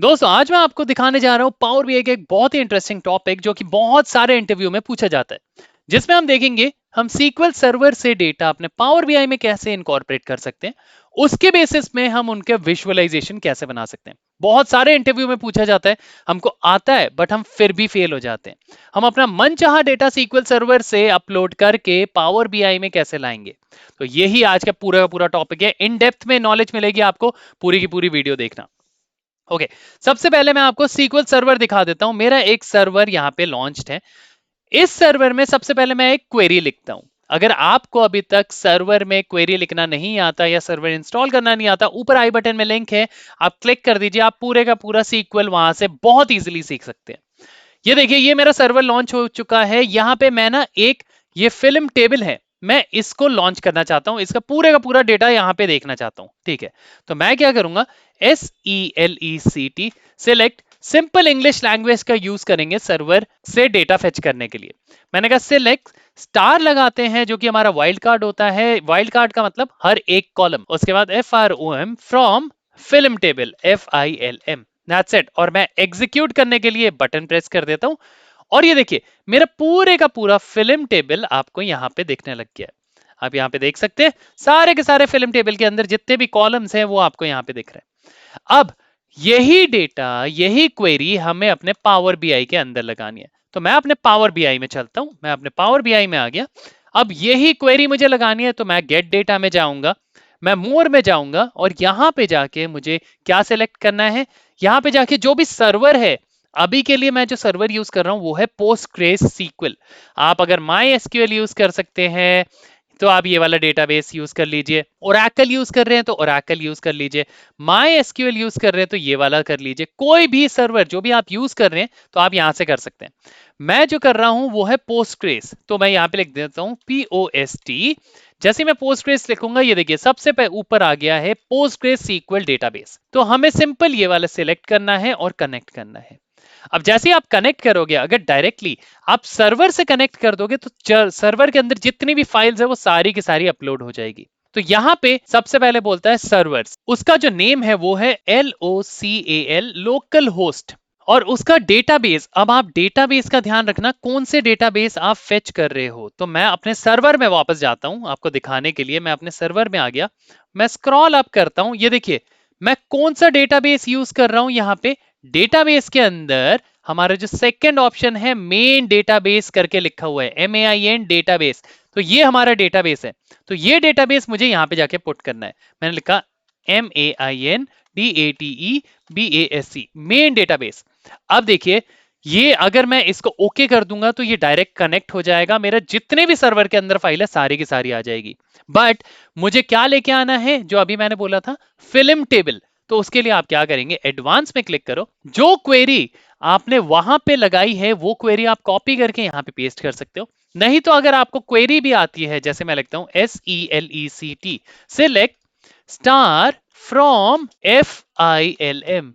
दोस्तों आज मैं आपको दिखाने जा रहा हूँ पावर बीआई का एक बहुत ही इंटरेस्टिंग टॉपिक जो कि बहुत सारे इंटरव्यू में पूछा जाता है, जिसमें हम देखेंगे हम सीक्वल सर्वर से डेटा अपने पावर बीआई में कैसे इनकॉर्पोरेट कर सकते हैं। उसके बेसिस में हम उनके विजुअलाइजेशन कैसे बना सकते हैं। बहुत सारे इंटरव्यू में पूछा जाता है, हमको आता है बट हम फिर भी फेल हो जाते हैं। हम अपना मनचाहा डेटा सीक्वल सर्वर से अपलोड करके पावर बीआई में कैसे लाएंगे, तो यही आज का पूरा टॉपिक है। इन डेप्थ में नॉलेज मिलेगी आपको, पूरी की पूरी वीडियो देखना। ओके, सबसे पहले मैं आपको सीक्वल सर्वर दिखा देता हूं। मेरा एक सर्वर यहां पे लॉन्च्ड है। इस सर्वर में सबसे पहले मैं एक क्वेरी लिखता हूं। अगर आपको अभी तक सर्वर में क्वेरी लिखना नहीं आता या सर्वर इंस्टॉल करना नहीं आता, ऊपर आई बटन में लिंक है, आप क्लिक कर दीजिए। आप पूरे का पूरा सीक्वल वहां से बहुत इजीली सीख सकते हैं। ये देखिए, ये मेरा सर्वर लॉन्च हो चुका है। यहाँ पे मैं ना एक ये फिल्म टेबल है, मैं इसको लॉन्च करना चाहता हूं। इसका पूरे का पूरा डेटा यहाँ पे देखना चाहता हूं। ठीक है, तो मैं क्या करूंगा, SELECT select simple English language का यूज करेंगे सर्वर से डेटा फेच करने के लिए। मैंने कहा सिलेक्ट स्टार लगाते हैं, जो कि हमारा वाइल्ड कार्ड होता है। वाइल्ड कार्ड का मतलब हर एक कॉलम। उसके बाद FROM from film table FILM, that's it. और मैं एग्जीक्यूट करने के लिए बटन प्रेस कर देता हूं और ये देखिए मेरा पूरे का पूरा फिल्म टेबल आपको यहाँ पे दिखने लग गया है। आप यहाँ पे देख सकते हैं सारे के सारे फिल्म टेबल के अंदर जितने भी कॉलम्स हैं वो आपको यहाँ पे दिख रहे हैं। अब यही डेटा, यही क्वेरी हमें अपने पावर बीआई के अंदर लगानी है। तो मैं अपने पावर बीआई में चलता हूं। मैं अपने पावर बीआई में आ गया। अब यही क्वेरी मुझे लगानी है, तो मैं गेट डेटा में जाऊंगा, मैं मोर में जाऊंगा और यहां पे जाके मुझे क्या सिलेक्ट करना है। यहां पे जाके जो भी सर्वर है, अभी के लिए मैं जो सर्वर यूज कर रहा हूं वो है पोस्टग्रेस सीक्वल। आप अगर माई एसक्यूएल यूज कर सकते हैं तो आप ये वाला डेटाबेस यूज कर लीजिए। ओरेकल यूज कर रहे हैं तो ओरेकल यूज कर लीजिए। माई एसक्यूएल यूज कर रहे हैं तो ये वाला कर लीजिए। कोई भी सर्वर जो भी आप यूज कर रहे हैं तो आप यहां से कर सकते हैं। मैं जो कर रहा हूं वो है पोस्टग्रेस, तो मैं यहां पे लिख देता हूं POST। जैसे मैं पोस्टग्रेस लिखूंगा, ये देखिए सबसे ऊपर आ गया है पोस्टग्रेस सीक्वल डेटाबेस। तो हमें सिंपल ये वाला सिलेक्ट करना है और कनेक्ट करना है। अब जैसे ही आप कनेक्ट करोगे, अगर डायरेक्टली आप सर्वर से कनेक्ट कर दोगे तो सर्वर के अंदर जितनी भी फाइल्स है वो सारी की सारी अपलोड हो जाएगी। तो यहाँ पे सबसे पहले बोलता है सर्वर्स, उसका जो नेम है वो है LOCAL लोकल होस्ट, और उसका डेटाबेस। अब आप डेटाबेस का ध्यान रखना, कौन से डेटाबेस आप फेच कर रहे हो। तो मैं अपने सर्वर में वापस जाता हूं आपको दिखाने के लिए। मैं अपने सर्वर में आ गया, मैं स्क्रॉल अप करता हूं। ये देखिए मैं कौन सा डेटाबेस यूज कर रहा हूं। यहाँ पे डेटाबेस के अंदर हमारा जो सेकंड ऑप्शन है मेन डेटाबेस करके लिखा हुआ है, MAIN डेटाबेस। तो ये हमारा डेटाबेस है। तो ये डेटाबेस मुझे यहाँ पे जाके पुट करना है। मैंने लिखा MAIN DATEBASE मेन डेटाबेस। अब देखिए ये अगर मैं इसको ओके कर दूंगा तो ये डायरेक्ट कनेक्ट हो जाएगा, मेरा जितने भी सर्वर के अंदर फाइल है सारी की सारी आ जाएगी। बट मुझे क्या लेके आना है, जो अभी मैंने बोला था फिल्म टेबल। तो उसके लिए आप क्या करेंगे, एडवांस में क्लिक करो। जो क्वेरी आपने वहां पे लगाई है वो क्वेरी आप कॉपी करके यहाँ पे पेस्ट कर सकते हो। नहीं तो अगर आपको क्वेरी भी आती है, जैसे मैं लिखता हूं SELECT select star from FILM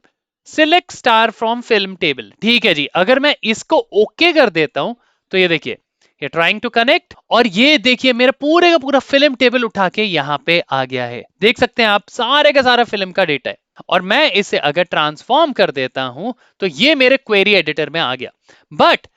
select star from film table. ठीक है जी, अगर मैं इसको ओके कर देता हूं तो ये देखिए ये ट्राइंग टू कनेक्ट, और ये देखिए मेरा पूरे का पूरा फिल्म टेबल उठा के यहाँ पे आ गया है। देख सकते हैं आप सारे का सारा फिल्म का डेटा है। और मैं इसे अगर ट्रांसफॉर्म कर देता हूं तो ये मेरे क्वेरी एडिटर में आ गया। बट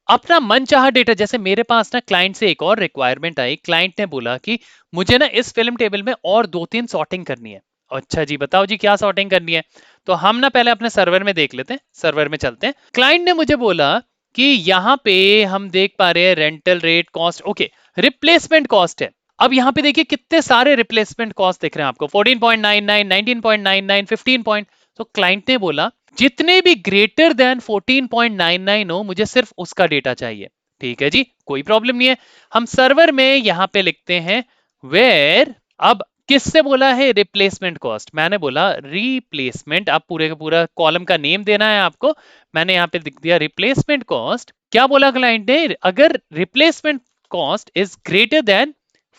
अपना मनचाहा डेटा, जैसे मेरे पास ना क्लाइंट से एक और रिक्वायरमेंट आई। क्लाइंट ने बोला कि मुझे ना इस फिल्म टेबल में और 2-3 सॉर्टिंग करनी है। अच्छा जी, बताओ जी क्या सॉर्टिंग करनी है। तो हम ना पहले अपने सर्वर में देख लेते हैं, सर्वर में चलते हैं। क्लाइंट ने मुझे बोला कि यहाँ पे हम देख पा रहे हैं rental rate cost, okay replacement cost है। अब यहाँ पे देखिए कितने सारे रिप्लेसमेंट कॉस्ट दिख रहे हैं आपको, 14.99, 19.99, 15 पॉइंट। तो क्लाइंट ने बोला जितने भी ग्रेटर देन 14.99 हो, मुझे सिर्फ उसका डेटा चाहिए। ठीक है जी, कोई प्रॉब्लम नहीं है। हम सर्वर में यहाँ पे लिखते हैं वेयर। अब किससे बोला है, रिप्लेसमेंट कॉस्ट। मैंने बोला रिप्लेसमेंट, आप पूरे का पूरा कॉलम का नेम देना है आपको। मैंने यहाँ पे लिख दिया रिप्लेसमेंट कॉस्ट। क्या बोला क्लाइंट ने, अगर replacement cost is greater than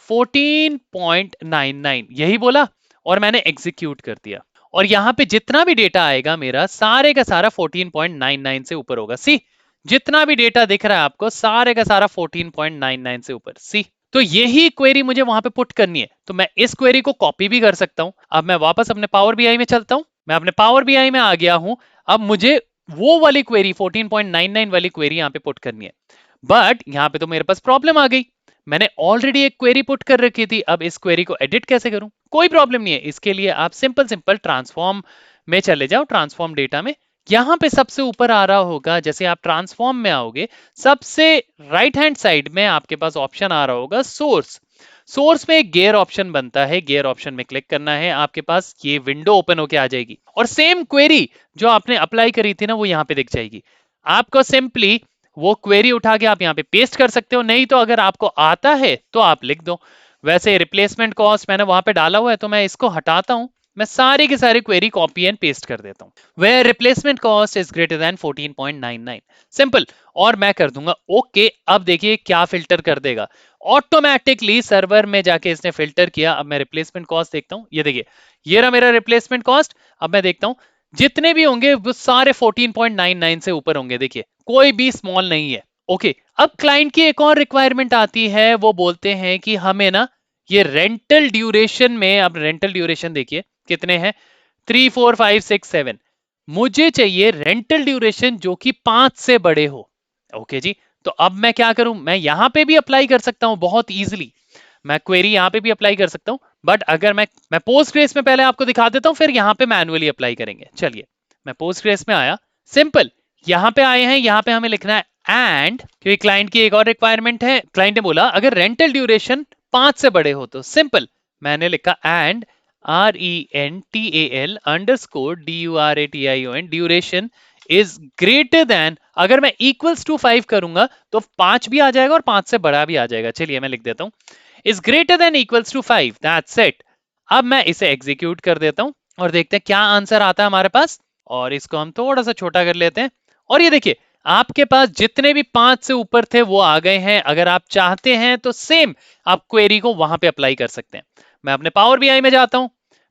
14.99, यही बोला। और मैंने एग्जीक्यूट कर दिया। और यहाँ पे जितना भी डेटा आएगा मेरा सारे का सारा 14.99 से ऊपर होगा। सी, जितना भी डेटा दिख रहा है आपको सारे का सारा 14.99 से ऊपर। सी, तो यही क्वेरी मुझे वहां पे पुट करनी है। तो मैं इस क्वेरी को कॉपी भी कर सकता हूं। अब मैं वापस अपने पावर बीआई में चलता हूं। मैं अपने पावर बीआई में आ गया हूं। अब मुझे वो वाली क्वेरी 14.99 वाली क्वेरी यहाँ पे पुट करनी है, बट यहाँ पे तो मेरे पास प्रॉब्लम आ गई। मैंने ऑलरेडी एक क्वेरी पुट कर रखी थी, अब इस क्वेरी को एडिट कैसे करूं? कोई प्रॉब्लम नहीं है, इसके लिए आप सिंपल ट्रांसफॉर्म में चले जाओ, ट्रांसफॉर्म डेटा में। यहां पे सबसे ऊपर आ रहा होगा, जैसे आप ट्रांसफॉर्म में आओगे, सबसे राइट हैंड साइड में आपके पास ऑप्शन आ रहा होगा सोर्स। सोर्स में एक गियर ऑप्शन बनता है, गियर ऑप्शन में क्लिक करना है, आपके पास ये विंडो ओपन होके आ जाएगी और सेम क्वेरी जो आपने अप्लाई करी थी ना, वो यहाँ पे दिख जाएगी। आपको सिंपली वो क्वेरी उठा के आप यहाँ पे पेस्ट कर सकते हो, नहीं तो अगर आपको आता है तो आप लिख दो। वैसे रिप्लेसमेंट कॉस्ट मैंने वहां पे डाला हुआ है, तो मैं इसको हटाता हूं, मैं सारी की सारी क्वेरी कॉपी एंड पेस्ट कर देता हूं। Where replacement cost is greater than 14.99, simple. और मैं कर दूंगा ओके। अब देखिए क्या फिल्टर कर देगा, ऑटोमेटिकली सर्वर में जाके इसने फिल्टर किया। अब मैं रिप्लेसमेंट कॉस्ट देखता हूं, ये देखिए ये रहा मेरा रिप्लेसमेंट कॉस्ट। अब मैं देखता हूं जितने भी होंगे वो सारे 14.99 से ऊपर होंगे, देखिए कोई भी स्मॉल नहीं है। ओके, अब क्लाइंट की एक और रिक्वायरमेंट आती है, वो बोलते हैं कि हमें ना ये रेंटल ड्यूरेशन में, अब रेंटल ड्यूरेशन देखिए कितने हैं, 3 4 5 6 7। मुझे चाहिए रेंटल ड्यूरेशन जो कि 5 से बड़े हो। ओके जी, तो अब मैं क्या करूं, मैं यहां पे भी अप्लाई कर सकता हूं बहुत इजीली, मैं क्वेरी यहां पे भी अप्लाई कर सकता हूं। बट अगर मैं पोस्टग्रेस में पहले आपको दिखा देता हूं, फिर यहां पे मैन्युअली अप्लाई करेंगे। चलिए, मैं पोस्टग्रेस में आया, सिंपल यहां पे आए हैं, यहां पे हमें लिखना है एंड, क्योंकि क्लाइंट की एक और रिक्वायरमेंट है। क्लाइंट ने बोला अगर रेंटल ड्यूरेशन 5 से बड़े हो तो सिंपल मैंने लिखा and RENTAL underscore DURATION duration is greater then, अगर मैं इक्वल्स टू 5 करूंगा तो 5 भी आ जाएगा और 5 से बड़ा भी आ जाएगा। चलिए मैं लिख देता हूं is greater than equals to 5, that's it. अब मैं इसे एग्जीक्यूट कर देता हूं और देखते हैं क्या आंसर आता है हमारे पास। और इसको हम थोड़ा सा छोटा कर लेते हैं, और ये देखिए आपके पास जितने भी 5 से ऊपर थे वो आ गए हैं। अगर आप चाहते हैं तो सेम आप क्वेरी को वहां पे अप्लाई कर सकते हैं। मैं अपने पावर बीआई में जाता हूं,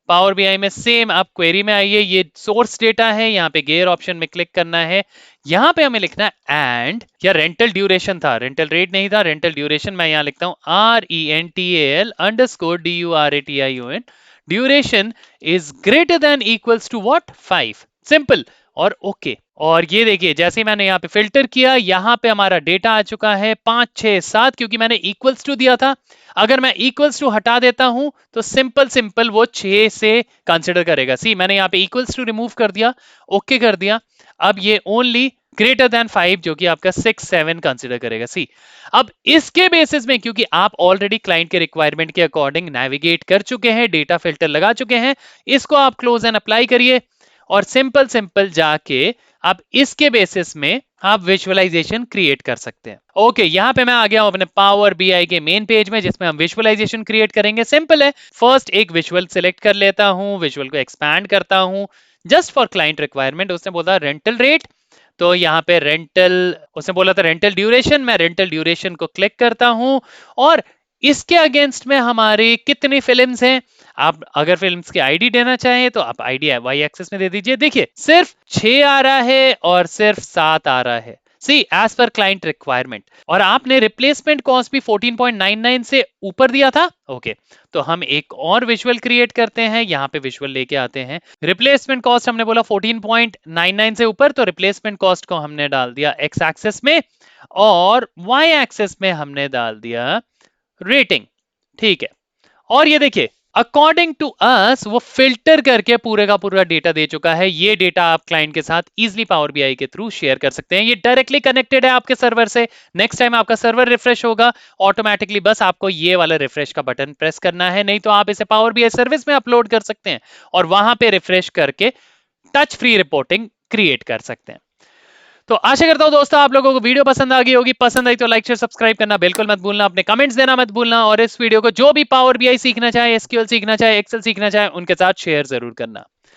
पावर बीआई में सेम आप क्वेरी में आइए, ये सोर्स डेटा है, यहाँ पे गेयर ऑप्शन में क्लिक करना है, यहाँ पे हमें लिखना है एंड, या रेंटल ड्यूरेशन था, रेंटल रेट नहीं था, रेंटल ड्यूरेशन। मैं यहाँ लिखता हूँ RENTAL underscore DURATION duration is greater than equals to what 5, simple और ओके। और ये देखिए जैसे मैंने यहाँ पे फिल्टर किया, यहाँ पे हमारा डेटा आ चुका है 5 6 7, क्योंकि मैंने इक्वल्स टू दिया था। अगर मैं इक्वल्स टू हटा देता हूं तो सिंपल वो 6 से कंसिडर करेगा। सी मैंने यहाँ पे इक्वल्स टू रिमूव कर दिया, ओके कर दिया। अब ये ओनली ग्रेटर देन 5 जो कि आपका 6 7 कंसिडर करेगा। सी अब इसके बेसिस में, क्योंकि आप ऑलरेडी क्लाइंट के रिक्वायरमेंट के अकॉर्डिंग नेविगेट कर चुके हैं, डेटा फिल्टर लगा चुके हैं, इसको आप क्लोज एंड अप्लाई करिए और सिंपल जाके आप इसके बेसिस में आप विजुअलाइजेशन क्रिएट कर सकते हैं। ओके, यहाँ पे मैं आ गया हूं अपने पावर बीआई के मेन पेज में, जिसमें हम विजुअलाइजेशन क्रिएट करेंगे। सिंपल है, फर्स्ट एक विजुअल सिलेक्ट कर लेता हूं, विजुअल को एक्सपैंड करता हूं जस्ट फॉर क्लाइंट रिक्वायरमेंट। उसने बोला रेंटल रेट, तो यहाँ पे रेंटल, उसने बोला था रेंटल ड्यूरेशन, मैं रेंटल ड्यूरेशन को क्लिक करता हूं और इसके अगेंस्ट में हमारे कितनी फिल्म्स हैं। आप अगर फिल्म्स की आईडी देना चाहें तो आप आईडी वाई एक्सेस में दे दीजिए। देखिए सिर्फ 6 आ रहा है और सिर्फ 7 आ रहा है, सी एज पर क्लाइंट रिक्वायरमेंट। और आपने रिप्लेसमेंट कॉस्ट भी 14.99 से ऊपर दिया था। ओके, तो हम एक और विजुअल क्रिएट करते हैं, यहाँ पे विजुअल लेके आते हैं। रिप्लेसमेंट कॉस्ट हमने बोला 14.99 से ऊपर, तो रिप्लेसमेंट कॉस्ट को हमने डाल दिया एक्स एक्सेस में और वाई एक्सेस में हमने डाल दिया रेटिंग। ठीक है, और ये देखिए अकॉर्डिंग टू अस वो फिल्टर करके पूरे का पूरा डेटा दे चुका है। ये डेटा आप क्लाइंट के साथ इजीली पावर बीआई के थ्रू शेयर कर सकते हैं। ये डायरेक्टली कनेक्टेड है आपके सर्वर से। नेक्स्ट टाइम आपका सर्वर रिफ्रेश होगा ऑटोमेटिकली, बस आपको ये वाला रिफ्रेश का बटन प्रेस करना है, नहीं तो आप इसे पावर बीआई सर्विस में अपलोड कर सकते हैं और वहां पे रिफ्रेश करके टच फ्री रिपोर्टिंग क्रिएट कर सकते हैं। तो आशा करता हूं दोस्तों आप लोगों को वीडियो पसंद आ गई होगी। पसंद आई तो लाइक शेयर सब्सक्राइब करना बिल्कुल मत भूलना, अपने कमेंट्स देना मत भूलना, और इस वीडियो को जो भी पावर बीआई सीखना चाहे, एसक्यूएल सीखना चाहे, एक्सेल सीखना चाहे, उनके साथ शेयर जरूर करना।